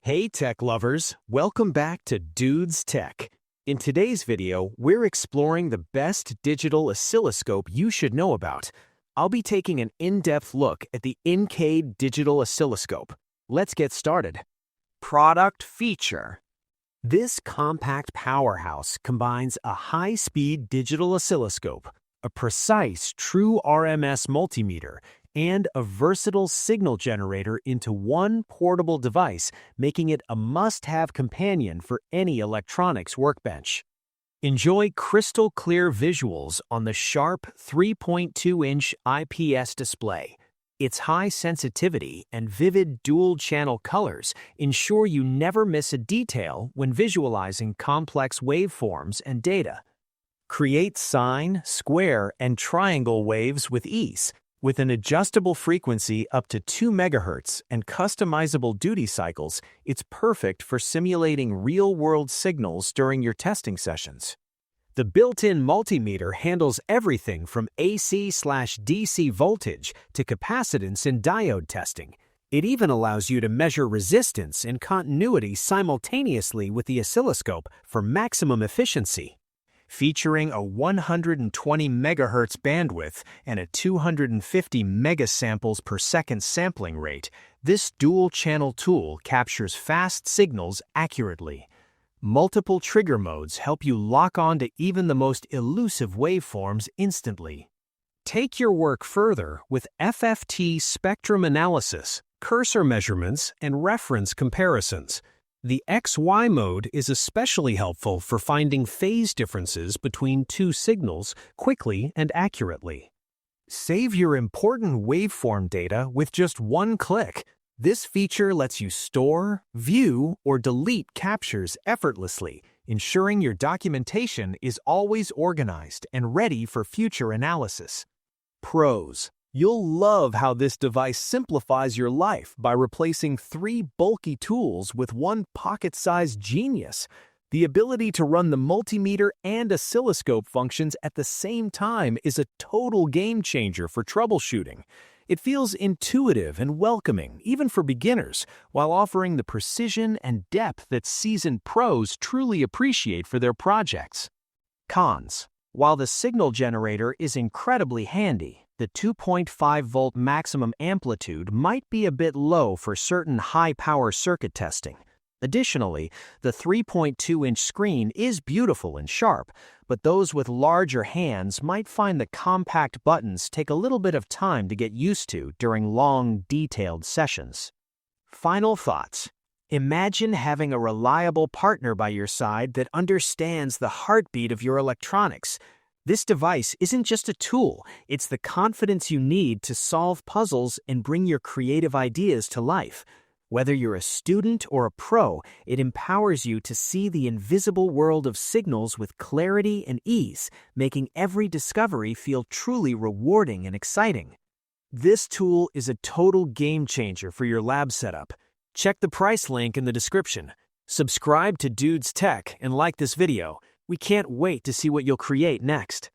Hey tech lovers, welcome back to Dude's Tech. In today's video, we're exploring the best digital oscilloscope you should know about. I'll be taking an in-depth look at the Incade Digital Oscilloscope. Let's get started. Product feature. This compact powerhouse combines a high-speed digital oscilloscope, a precise true RMS multimeter, and a versatile signal generator into one portable device, making it a must-have companion for any electronics workbench. Enjoy crystal-clear visuals on the sharp 3.2-inch IPS display. Its high sensitivity and vivid dual-channel colors ensure you never miss a detail when visualizing complex waveforms and data. Create sine, square, and triangle waves with ease. With an adjustable frequency up to 2 MHz and customizable duty cycles, it's perfect for simulating real-world signals during your testing sessions. The built-in multimeter handles everything from AC/DC voltage to capacitance and diode testing. It even allows you to measure resistance and continuity simultaneously with the oscilloscope for maximum efficiency. Featuring a 120 MHz bandwidth and a 250 megasamples per second sampling rate, this dual-channel tool captures fast signals accurately. Multiple trigger modes help you lock on to even the most elusive waveforms instantly. Take your work further with FFT spectrum analysis, cursor measurements, and reference comparisons. The XY mode is especially helpful for finding phase differences between two signals quickly and accurately. Save your important waveform data with just one click. This feature lets you store, view, or delete captures effortlessly, ensuring your documentation is always organized and ready for future analysis. Pros. You'll love how this device simplifies your life by replacing 3 bulky tools with one pocket-sized genius. The ability to run the multimeter and oscilloscope functions at the same time is a total game-changer for troubleshooting. It feels intuitive and welcoming, even for beginners, while offering the precision and depth that seasoned pros truly appreciate for their projects. Cons. While the signal generator is incredibly handy, the 2.5-volt maximum amplitude might be a bit low for certain high-power circuit testing. Additionally, the 3.2-inch screen is beautiful and sharp, but those with larger hands might find the compact buttons take a little bit of time to get used to during long, detailed sessions. Final thoughts. Imagine having a reliable partner by your side that understands the heartbeat of your electronics. This device isn't just a tool, it's the confidence you need to solve puzzles and bring your creative ideas to life. Whether you're a student or a pro, it empowers you to see the invisible world of signals with clarity and ease, making every discovery feel truly rewarding and exciting. This tool is a total game changer for your lab setup. Check the price link in the description. Subscribe to Dude's Tech and like this video. We can't wait to see what you'll create next.